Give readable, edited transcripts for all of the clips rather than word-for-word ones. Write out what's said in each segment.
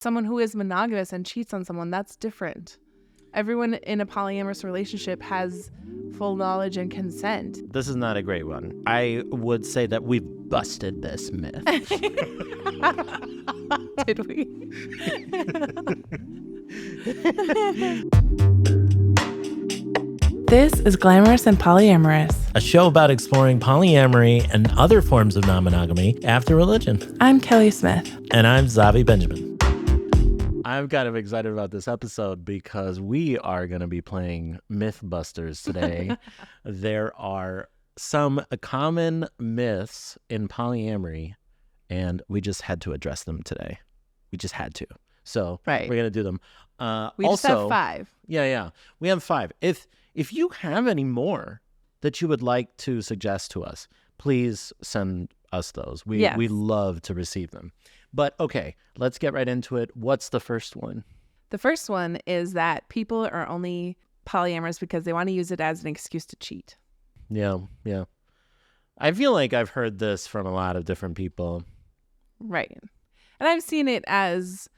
Someone who is monogamous and cheats on someone, that's different. Everyone in a polyamorous relationship has full knowledge and consent. This is not a great one. I would say that we've busted this myth. Did we? This is Glamorous and Polyamorous, A show about exploring polyamory and other forms of non-monogamy after religion. I'm Kelly Smith. And I'm Xavi Benjamin. I'm kind of excited about this episode because we are going to be playing Mythbusters today. There are some common myths in polyamory, and we just had to address them today. We just had to. So We're going to do them. We also, just have 5. Yeah. We have 5. If you have any more that you would like to suggest to us, please send us those. We love to receive them. But okay, let's get right into it. What's the first one? The first one is that people are only polyamorous because they want to use it as an excuse to cheat. Yeah. I feel like I've heard this from a lot of different people. Right. And I've seen it as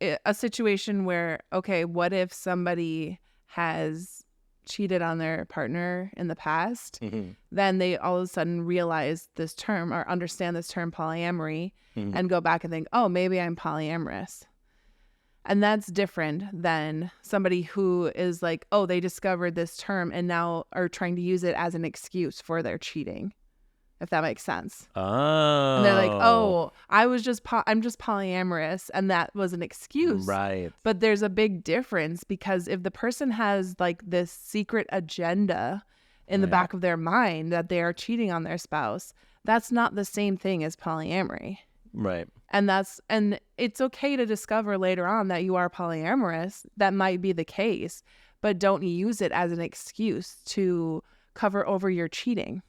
a situation where, okay, what if somebody has cheated on their partner in the past, then they all of a sudden realize this term or understand this term polyamory and go back and think, oh, maybe I'm polyamorous. And that's different than somebody who is like, oh, they discovered this term and now are trying to use it as an excuse for their cheating, if that makes sense. Oh. And they're like, oh, I'm just polyamorous, and that was an excuse. Right. But there's a big difference, because if the person has like this secret agenda in the back of their mind that they are cheating on their spouse, that's not the same thing as polyamory. Right. And it's okay to discover later on that you are polyamorous. That might be the case, but don't use it as an excuse to cover over your cheating.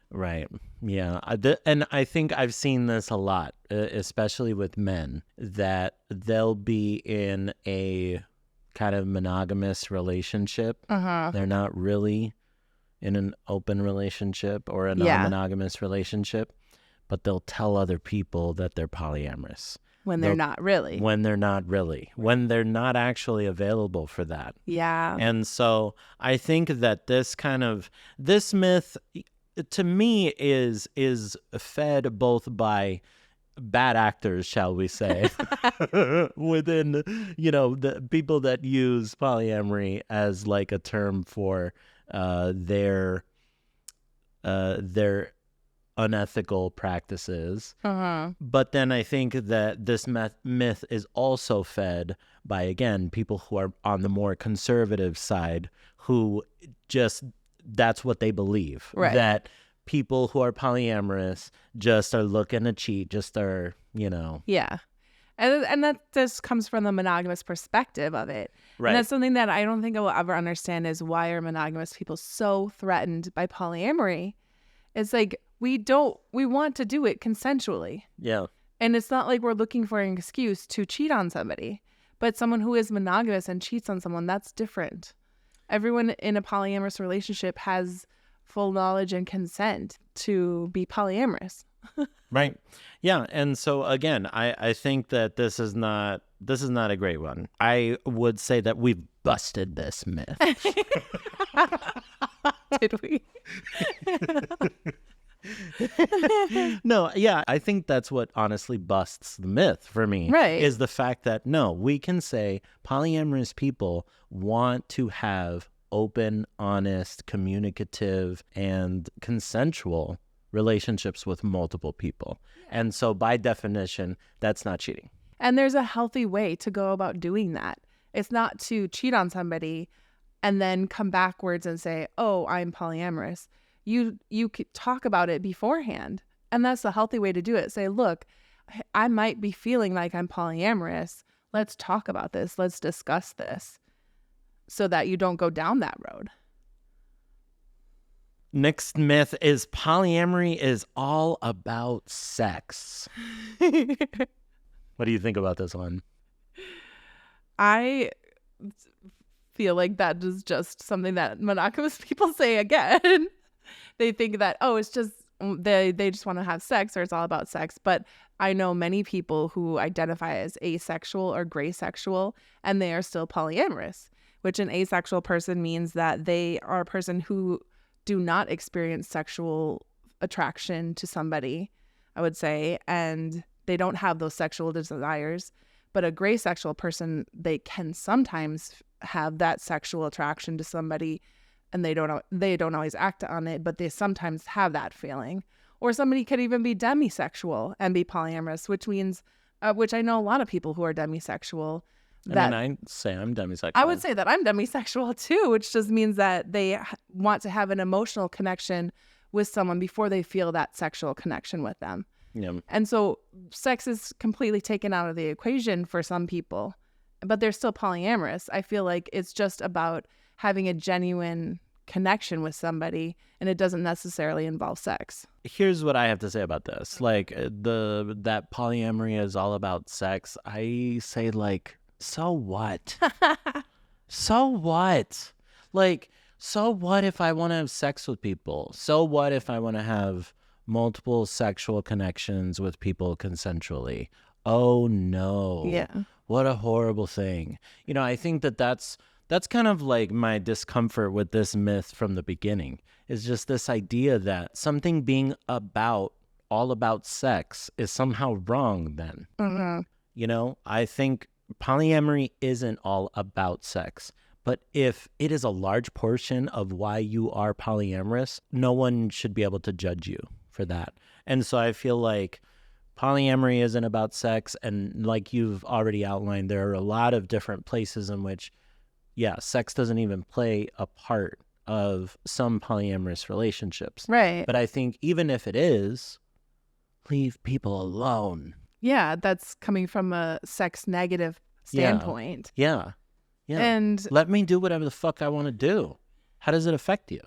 Right. Yeah. And I think I've seen this a lot, especially with men, that they'll be in a kind of monogamous relationship. They're not really in an open relationship or a non-monogamous relationship, but they'll tell other people that they're polyamorous. When they're not really. When they're not actually available for that. Yeah. And so I think that this myth, to me, is fed both by bad actors, shall we say, within, the people that use polyamory as like a term for their unethical practices. But then I think that this myth is also fed by, again, people who are on the more conservative side, who just, that's what they believe. Right. That people who are polyamorous just are looking to cheat, just are, Yeah. And that just comes from the monogamous perspective of it. Right. And that's something that I don't think I will ever understand, is why are monogamous people so threatened by polyamory? It's like, we want to do it consensually. Yeah. And it's not like we're looking for an excuse to cheat on somebody. But someone who is monogamous and cheats on someone, that's different. Everyone in a polyamorous relationship has full knowledge and consent to be polyamorous. Right. Yeah. And so again, I think that this is not a great one. I would say that we've busted this myth. Did we? No, yeah, I think that's what honestly busts the myth for me. Right. Is the fact that, no, we can say polyamorous people want to have open, honest, communicative, and consensual relationships with multiple people. Yeah. And so by definition, that's not cheating. And there's a healthy way to go about doing that. It's not to cheat on somebody and then come backwards and say, oh, I'm polyamorous. You could talk about it beforehand. And that's the healthy way to do it. Say, look, I might be feeling like I'm polyamorous. Let's talk about this. Let's discuss this, so that you don't go down that road. Next myth is polyamory is all about sex. What do you think about this one? I feel like that is just something that monogamous people say again. They think that, oh, it's just they just want to have sex, or it's all about sex. But I know many people who identify as asexual or gray sexual, and they are still polyamorous, which an asexual person means that they are a person who do not experience sexual attraction to somebody, I would say, and they don't have those sexual desires. But a gray sexual person, they can sometimes have that sexual attraction to somebody, and they don't always act on it, but they sometimes have that feeling. Or somebody could even be demisexual and be polyamorous, which means, which I know a lot of people who are demisexual. And I say I'm demisexual. I would say that I'm demisexual too, which just means that they want to have an emotional connection with someone before they feel that sexual connection with them. Yeah. And so sex is completely taken out of the equation for some people, but they're still polyamorous. I feel like it's just about having a genuine connection with somebody, and it doesn't necessarily involve sex. Here's what I have to say about this. Like that polyamory is all about sex. I say, like, so what? So what? Like, so what if I want to have sex with people? So what if I want to have multiple sexual connections with people consensually? Oh no. Yeah. What a horrible thing. You know, I think that's kind of like my discomfort with this myth from the beginning, is just this idea that something being all about sex is somehow wrong then. Mm-hmm. You know, I think polyamory isn't all about sex, but if it is a large portion of why you are polyamorous, no one should be able to judge you for that. And so I feel like polyamory isn't about sex. And like you've already outlined, there are a lot of different places in which, yeah, sex doesn't even play a part of some polyamorous relationships. Right. But I think even if it is, leave people alone. Yeah, that's coming from a sex negative standpoint. Yeah. And let me do whatever the fuck I want to do. How does it affect you?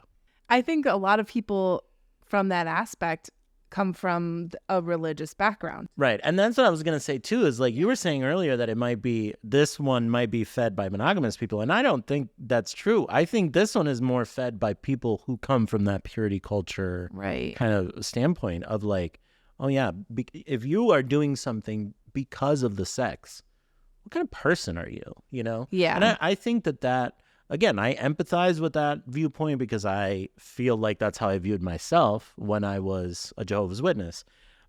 I think a lot of people from that aspect come from a religious background. Right. And that's what I was going to say too, is like you were saying earlier that this one might be fed by monogamous people. And I don't think that's true. I think this one is more fed by people who come from that purity culture kind of standpoint of like, oh yeah, if you are doing something because of the sex, what kind of person are you? You know? Yeah. And I think that, again, I empathize with that viewpoint because I feel like that's how I viewed myself when I was a Jehovah's Witness.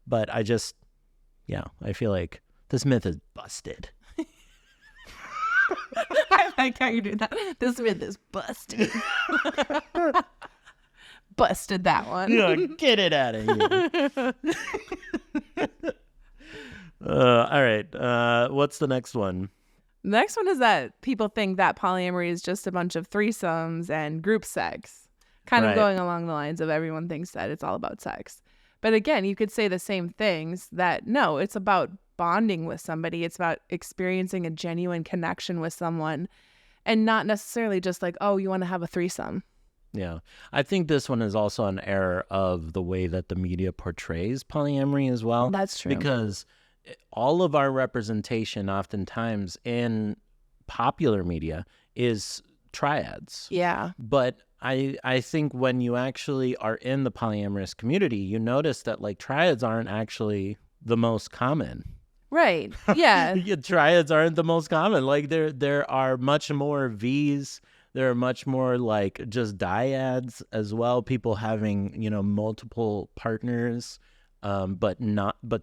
But I feel like this myth is busted. I like how you do that. This myth is busted. Busted that one. Yeah, get it out of here. All right. What's the next one? The next one is that people think that polyamory is just a bunch of threesomes and group sex, kind of going along the lines of everyone thinks that it's all about sex. But again, you could say the same things, that no, it's about bonding with somebody. It's about experiencing a genuine connection with someone, and not necessarily just like, oh, you want to have a threesome. Yeah. I think this one is also an error of the way that the media portrays polyamory as well. That's true. Because all of our representation oftentimes in popular media is triads. Yeah. But I think when you actually are in the polyamorous community, you notice that like triads aren't actually the most common. Right. Yeah. Triads aren't the most common. Like there are much more Vs. There are much more like just dyads as well. People having, multiple partners, but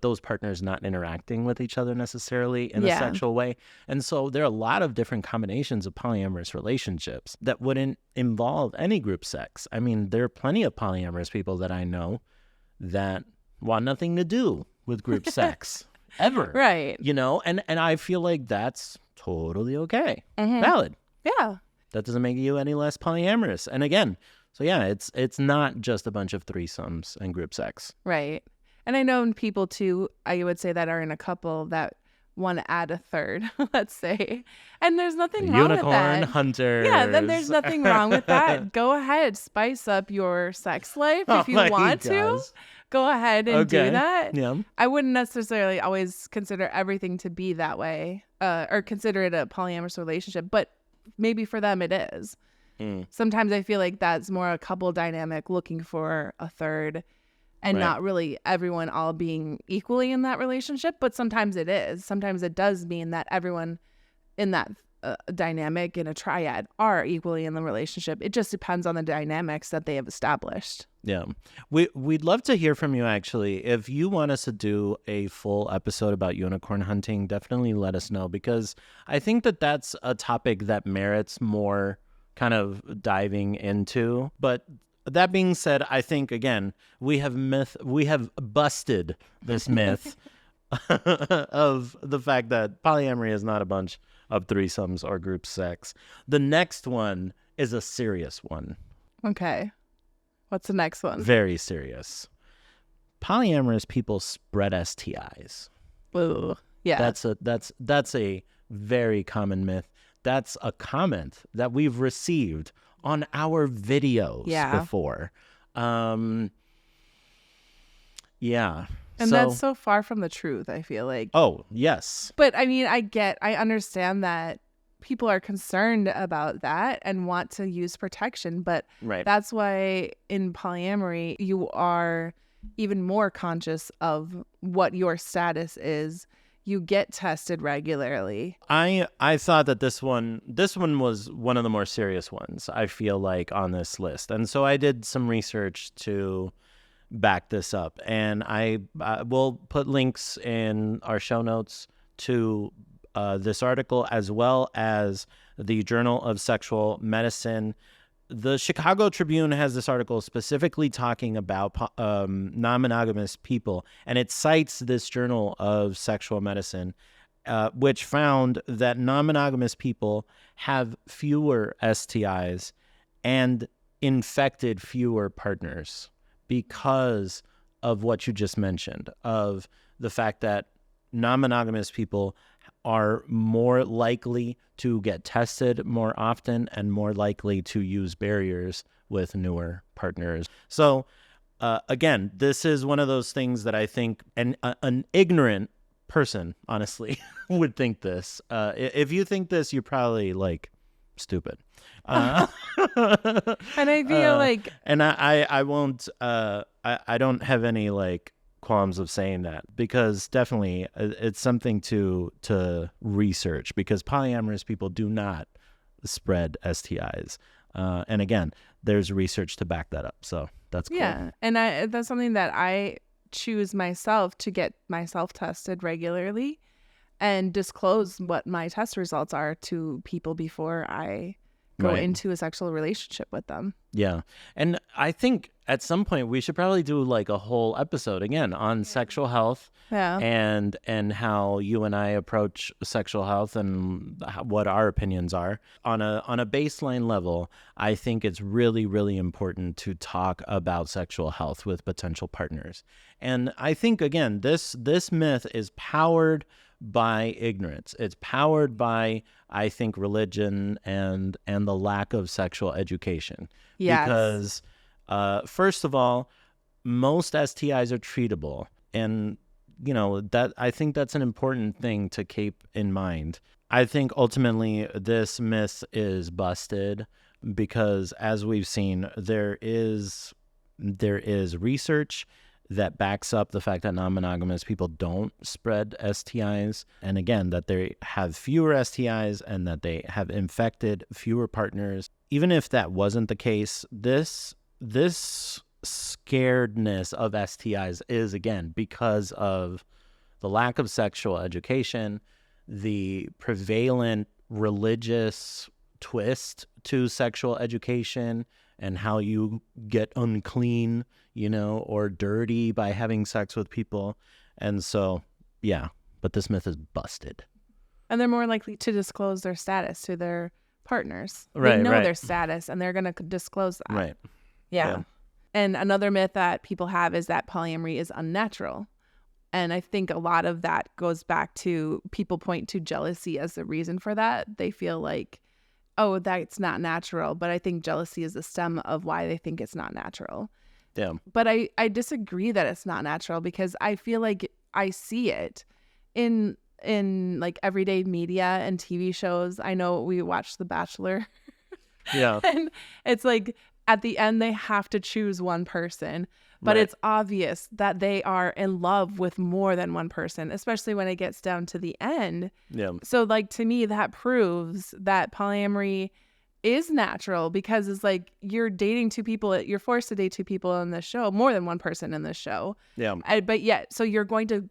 those partners not interacting with each other necessarily in a sexual way. And so there are a lot of different combinations of polyamorous relationships that wouldn't involve any group sex. I mean, there are plenty of polyamorous people that I know that want nothing to do with group sex ever. Right. And I feel like that's totally okay. Mm-hmm. Valid. Yeah. That doesn't make you any less polyamorous. And again, so yeah, it's not just a bunch of threesomes and group sex. Right. And I know people too, I would say, that are in a couple that want to add a third, let's say. And there's nothing wrong with that. Unicorn hunters. Yeah, then there's nothing wrong with that. Go ahead, spice up your sex life if you want to. Go ahead and do that. Yeah. I wouldn't necessarily always consider everything to be that way, or consider it a polyamorous relationship, but maybe for them it is. Sometimes I feel like that's more a couple dynamic looking for a third. and Right. not really everyone all being equally in that relationship. But sometimes it is. Sometimes it does mean that everyone in that dynamic in a triad are equally in the relationship. It just depends on the dynamics that they have established. Yeah. We'd love to hear from you, actually. If you want us to do a full episode about unicorn hunting, definitely let us know, because I think that that's a topic that merits more kind of diving into. But that being said, I think, again, we have busted this myth of the fact that polyamory is not a bunch of threesomes or group sex. The next one is a serious one. Okay. What's the next one? Very serious. Polyamorous people spread STIs. Ooh. Yeah. That's a very common myth. That's a comment that we've received on our videos before. Yeah. And that's so far from the truth, I feel like. Oh, yes. But I mean, I understand that people are concerned about that and want to use protection, but that's why in polyamory, you are even more conscious of what your status is. You get tested regularly. I thought that this one was one of the more serious ones, I feel like, on this list. And so I did some research to back this up, and I will put links in our show notes to this article, as well as the Journal of Sexual Medicine. The Chicago Tribune has this article specifically talking about non-monogamous people, and it cites this Journal of Sexual Medicine, which found that non-monogamous people have fewer STIs and infected fewer partners because of what you just mentioned, of the fact that non-monogamous people are more likely to get tested more often and more likely to use barriers with newer partners. So again, this is one of those things that I think an ignorant person, honestly, would think this. If you think this, you're probably like stupid. And I feel like, and I won't, I don't have any like qualms of saying that, because definitely it's something to research, because polyamorous people do not spread STIs. And again, there's research to back that up. So that's cool. Yeah. And that's something that I choose myself to get myself tested regularly and disclose what my test results are to people before I go into a sexual relationship with them. Yeah. And I think at some point we should probably do like a whole episode again on sexual health and how you and I approach sexual health and what our opinions are. On a baseline level, I think it's really, really important to talk about sexual health with potential partners. And I think, again, this myth is powered by ignorance. It's powered by, I think, religion and the lack of sexual education. Yes. Because first of all, most STIs are treatable, and that I think that's an important thing to keep in mind. I think ultimately this myth is busted because, as we've seen, there is research that backs up the fact that non-monogamous people don't spread STIs. And again, that they have fewer STIs and that they have infected fewer partners. Even if that wasn't the case, this scaredness of STIs is, again, because of the lack of sexual education, the prevalent religious twist to sexual education, and how you get unclean, or dirty by having sex with people. And so, yeah, but this myth is busted. And they're more likely to disclose their status to their partners. Right, they know right. their status and they're going to disclose that. Right. Yeah. And another myth that people have is that polyamory is unnatural. And I think a lot of that goes back to people point to jealousy as the reason for that. They feel like, oh, that's not natural. But I think jealousy is the stem of why they think it's not natural. Yeah. But I disagree that it's not natural, because I feel like I see it in like everyday media and TV shows. I know we watch The Bachelor. Yeah. And it's like at the end they have to choose one person. but Right. it's obvious that they are in love with more than one person, especially when it gets down to the end. Yeah. So like, to me, that proves that polyamory is natural, because it's like you're dating two people, you're forced to date two people in this show, more than one person in this show. Yeah. But yet, so you're going to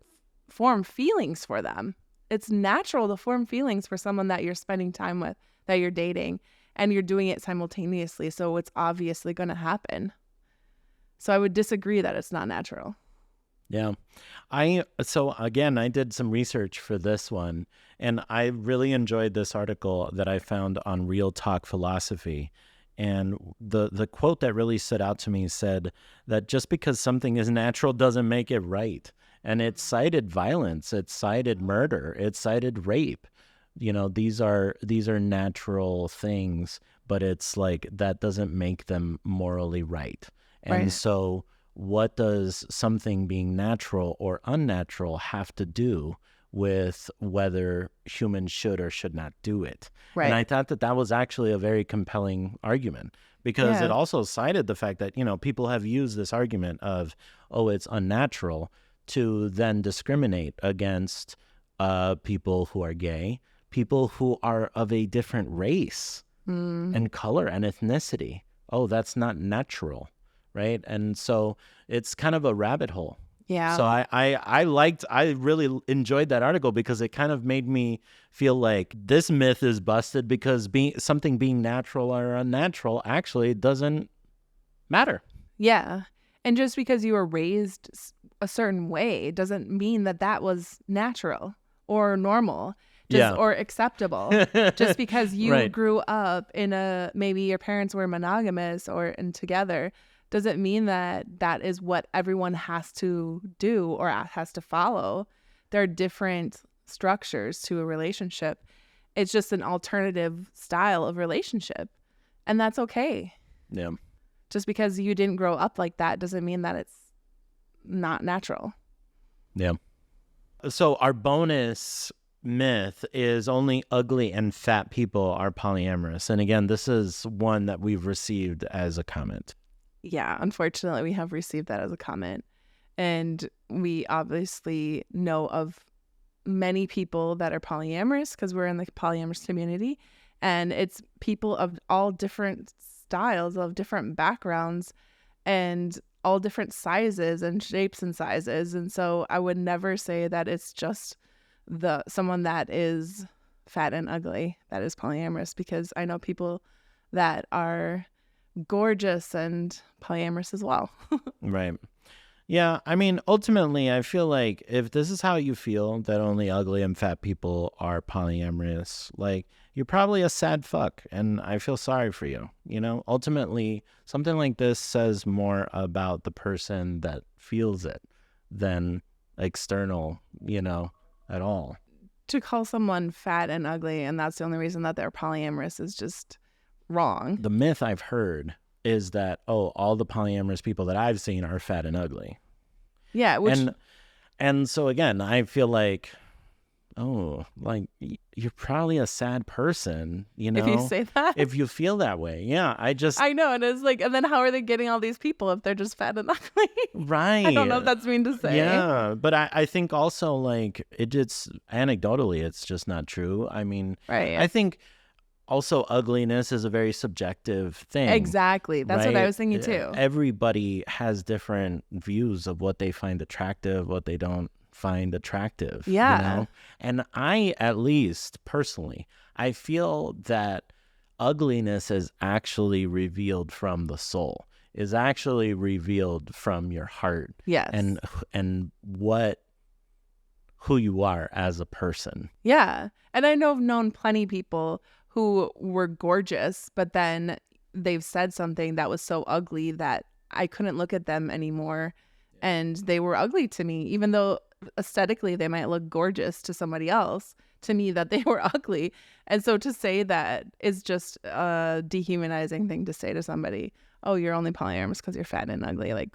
form feelings for them. It's natural to form feelings for someone that you're spending time with, that you're dating, and you're doing it simultaneously. So it's obviously going to happen. So I would disagree that it's not natural. Yeah. So again, I did some research for this one, and I really enjoyed this article that I found on Real Talk Philosophy. And the quote that really stood out to me said that just because something is natural doesn't make it right. And it cited violence, it cited murder, it cited rape. You know, these are natural things, but it's like that doesn't make them morally right. And Right. so what does something being natural or unnatural have to do with whether humans should or should not do it? Right. And I thought that was actually a very compelling argument, because Yeah. it also cited the fact that, people have used this argument of, oh, it's unnatural, to then discriminate against people who are gay, people who are of a different race and color and ethnicity. Oh, that's not natural. Right. And so it's kind of a rabbit hole. Yeah. So I really enjoyed that article, because it kind of made me feel like this myth is busted, because something being natural or unnatural actually doesn't matter. Yeah. And just because you were raised a certain way doesn't mean that that was natural or normal. Or acceptable. Just because you Right. grew up in maybe your parents were monogamous and together, doesn't mean that that is what everyone has to do or has to follow. There are different structures to a relationship. It's just an alternative style of relationship, and that's okay. Yeah. Just because you didn't grow up like that doesn't mean that it's not natural. Yeah. So our bonus myth is only ugly and fat people are polyamorous. And again, this is one that we've received as a comment. Yeah, unfortunately, we have received that as a comment. And we obviously know of many people that are polyamorous, because we're in the polyamorous community. And it's people of all different styles, of different backgrounds, and all different sizes and shapes and sizes. And so I would never say that it's just someone that is fat and ugly that is polyamorous, because I know people that are gorgeous and polyamorous as well. Right. Yeah. I mean, ultimately, I feel like if this is how you feel, that only ugly and fat people are polyamorous, like, you're probably a sad fuck, and I feel sorry for you. Ultimately, something like this says more about the person that feels it than external, at all. To call someone fat and ugly and that's the only reason that they're polyamorous is just wrong. The myth I've heard is that, all the polyamorous people that I've seen are fat and ugly. Yeah, and so again, I feel like, you're probably a sad person, if you say that. if you feel that way. Yeah, I know, and it's like, and then how are they getting all these people if they're just fat and ugly? Right. I don't know if that's mean to say. Yeah, but I think also, like, it's anecdotally, it's just not true. I mean, Right. I think also ugliness is a very subjective thing. Exactly. That's what I right? was thinking too. Everybody has different views of what they find attractive, what they don't find attractive. Yeah. And I, at least personally, I feel that ugliness is actually revealed from the soul, is actually revealed from your heart. Yes. And who you are as a person. Yeah. And I know I've known plenty of people who were gorgeous, but then they've said something that was so ugly that I couldn't look at them anymore. And they were ugly to me, even though aesthetically they might look gorgeous to somebody else. To me, that they were ugly. And so to say that is just a dehumanizing thing to say to somebody. Oh, you're only polyamorous because you're fat and ugly. Like,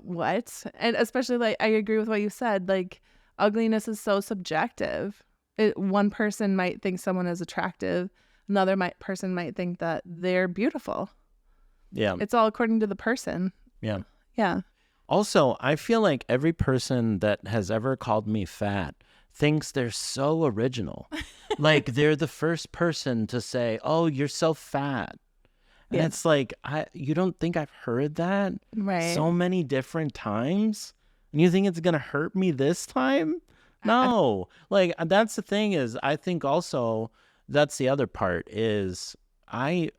what? And especially, like, I agree with what you said. Like, ugliness is so subjective. One person might think someone is attractive. Another person might think that they're beautiful. Yeah. It's all according to the person. Yeah. Yeah. Also, I feel like every person that has ever called me fat thinks they're so original. Like they're the first person to say, "Oh, you're so fat." And Yeah. it's like, you don't think I've heard that Right. so many different times? And you think it's going to hurt me this time? No. Like, that's the thing is, I think also that's the other part is I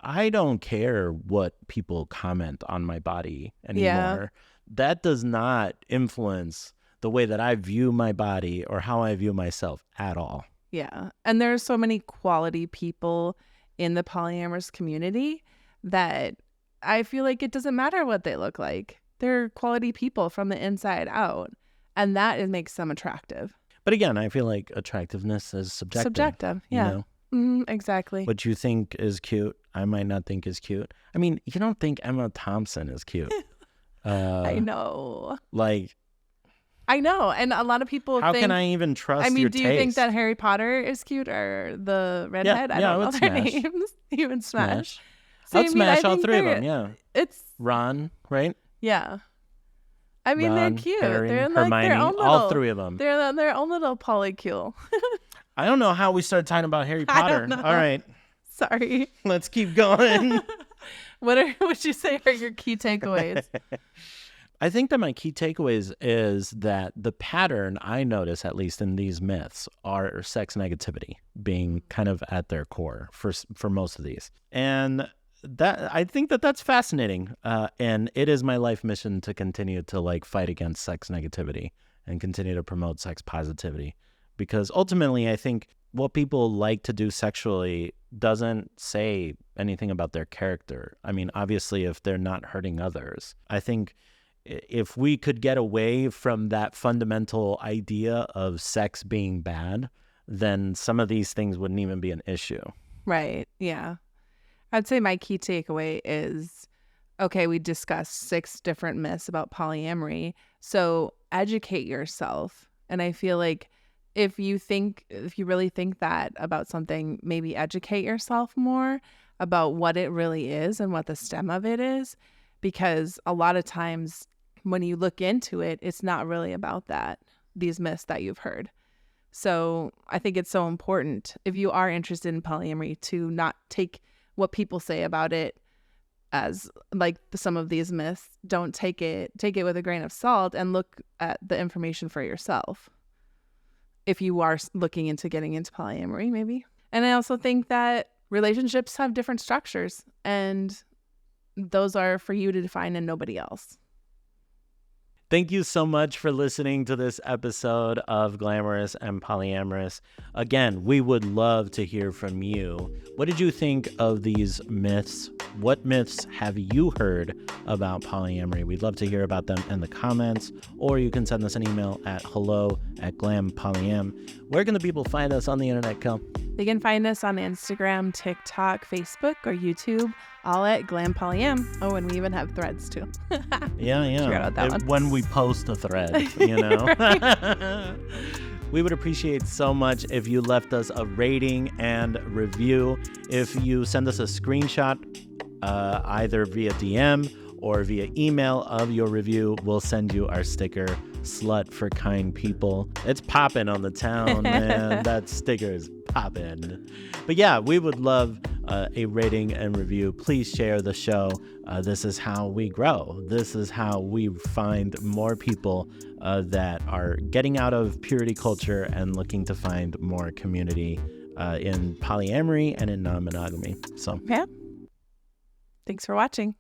don't care what people comment on my body anymore. Yeah. That does not influence the way that I view my body or how I view myself at all. Yeah. And there's so many quality people in the polyamorous community that I feel like it doesn't matter what they look like. They're quality people from the inside out. And that makes them attractive. But again, I feel like attractiveness is subjective. Subjective. Yeah. You know? Exactly. What you think is cute, I might not think is cute. I mean, you don't think Emma Thompson is cute. I know. Like, I know. And a lot of people how think, can I even trust your do you think taste? that Harry Potter is cute or the redhead? Yeah, I don't know would their smash. names. Even Smash. I'd smash all think three of them, yeah. It's, Ron, right? yeah. I mean, Ron, they're cute. Harry, They're like Hermione, their own little, all three of them. They're their own little polycule. I don't know how we started talking about Harry I Potter. don't know. All right, Sorry. let's keep going. What would you say are your key takeaways? I think that my key takeaways is that the pattern I notice, at least in these myths, are sex negativity being kind of at their core for most of these. And that I think that that's fascinating. And it is my life mission to continue to like fight against sex negativity and continue to promote sex positivity. Because ultimately, I think what people like to do sexually doesn't say anything about their character. I mean, obviously, if they're not hurting others, I think if we could get away from that fundamental idea of sex being bad, then some of these things wouldn't even be an issue. Right. Yeah. I'd say my key takeaway is, okay, we discussed 6 different myths about polyamory. So educate yourself. And I feel like if you really think that about something, maybe educate yourself more about what it really is and what the stem of it is. Because a lot of times when you look into it, it's not really about that, these myths that you've heard. So I think it's so important if you are interested in polyamory to not take what people say about it as like some of these myths. Don't take it with a grain of salt and look at the information for yourself. If you are looking into getting into polyamory, maybe. And I also think that relationships have different structures and those are for you to define and nobody else. Thank you so much for listening to this episode of Glamorous and Polyamorous. Again, we would love to hear from you. What did you think of these myths? What myths have you heard about polyamory? We'd love to hear about them in the comments, or you can send us an email at hello@glampolyam. Where can the people find us on the internet, Kel? They can find us on Instagram, TikTok, Facebook, or YouTube, all at Glam Polyam. Oh, and we even have threads too. Yeah. Forgot about that one. When we post a thread, you know. We would appreciate so much if you left us a rating and review. If you send us a screenshot, either via DM or via email of your review, we'll send you our sticker, Slut for Kind People. It's popping on the town, man. That sticker is popping. But yeah, we would love a rating and review. Please share the show. This is how we grow. This is how we find more people that are getting out of purity culture and looking to find more community in polyamory and in non-monogamy. So, yeah. Thanks for watching.